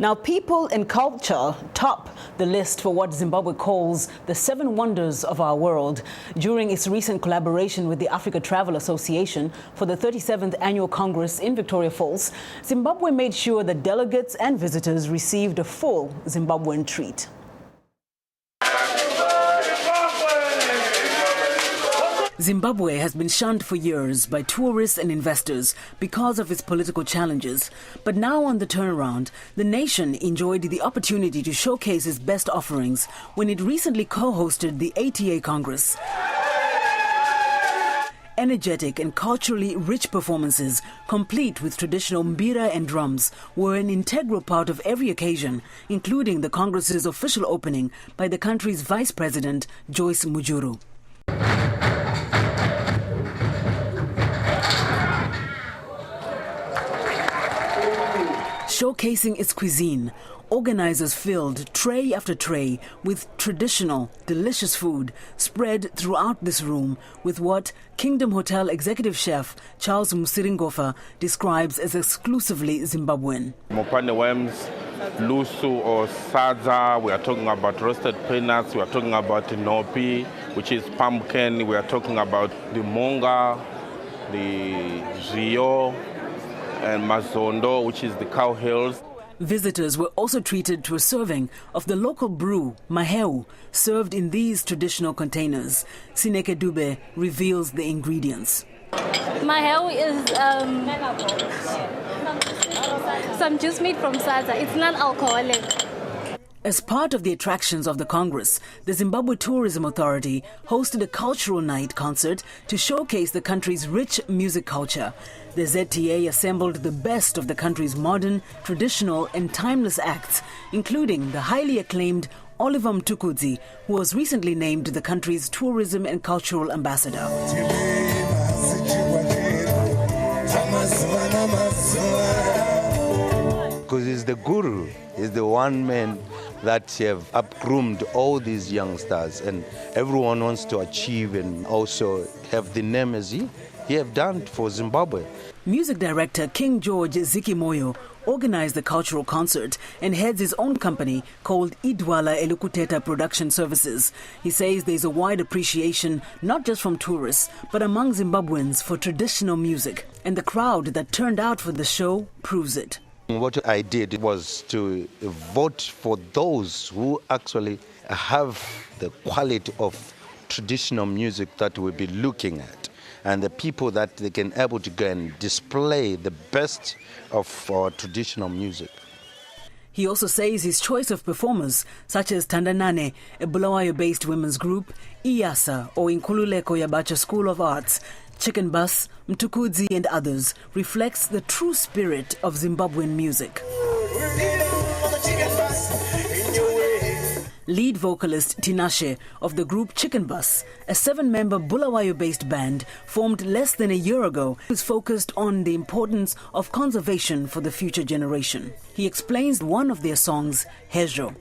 Now, people and culture top the list for what Zimbabwe calls the 7 wonders of our world. During its recent collaboration with the Africa Travel Association for the 37th Annual Congress in Victoria Falls, Zimbabwe made sure that delegates and visitors received a full Zimbabwean treat. Zimbabwe has been shunned for years by tourists and investors because of its political challenges. But now on the turnaround, the nation enjoyed the opportunity to showcase its best offerings when it recently co-hosted the ATA Congress. Energetic and culturally rich performances, complete with traditional mbira and drums, were an integral part of every occasion, including the Congress's official opening by the country's Vice President, Joyce Mujuru. Showcasing its cuisine, organizers filled tray after tray with traditional, delicious food spread throughout this room with what Kingdom Hotel executive chef Charles Musiringofa describes as exclusively Zimbabwean. Mopane worms, lusu or sadza, we are talking about roasted peanuts, we are talking about nopi, which is pumpkin, we are talking about the monga, the rio, and mazondo, which is the cow hills. Visitors were also treated to a serving of the local brew, maheu, served in these traditional containers. Sineke Dube reveals the ingredients. Maheu is some juice made from sadza. It's non-alcoholic. As part of the attractions of the Congress, the Zimbabwe Tourism Authority hosted a cultural night concert to showcase the country's rich music culture. The ZTA assembled the best of the country's modern, traditional and timeless acts, including the highly acclaimed Oliver Mtukudzi, who was recently named the country's tourism and cultural ambassador. Because he's the guru, he's the one man that have up-groomed all these youngsters, and everyone wants to achieve and also have the name as he have done for Zimbabwe. Music director King George Zikimoyo organized the cultural concert and heads his own company called Idwala Elukuteta Production Services. He says there's a wide appreciation not just from tourists but among Zimbabweans for traditional music, and the crowd that turned out for the show proves it. What I did was to vote for those who actually have the quality of traditional music that we'll be looking at, and the people that they can able to go and display the best of our traditional music. He also says his choice of performers, such as Tandanane, a Bulawayo-based women's group, Iyasa or Nkululeko Yabacha School of Arts, Chicken Bus, Mtukudzi and others, reflects the true spirit of Zimbabwean music. Lead vocalist Tinashe of the group Chicken Bus, a 7-member Bulawayo-based band formed less than a year ago, is focused on the importance of conservation for the future generation. He explains one of their songs, Hejo.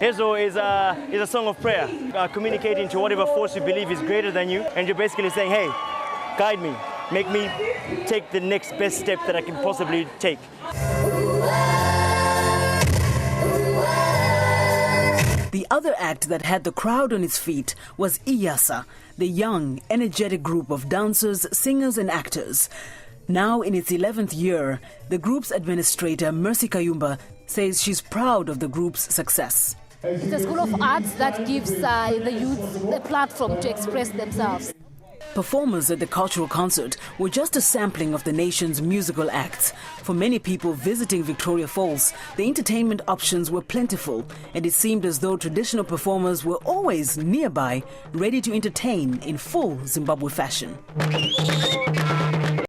Hezo is a song of prayer, communicating to whatever force you believe is greater than you, and you're basically saying, hey, guide me, make me take the next best step that I can possibly take. The other act that had the crowd on its feet was Iyasa, the young, energetic group of dancers, singers and actors. Now in its 11th year, the group's administrator, Mercy Kayumba, says she's proud of the group's success. It's a school of arts that gives the youth a platform to express themselves. Performers at the cultural concert were just a sampling of the nation's musical acts. For many people visiting Victoria Falls, the entertainment options were plentiful, and it seemed as though traditional performers were always nearby, ready to entertain in full Zimbabwe fashion.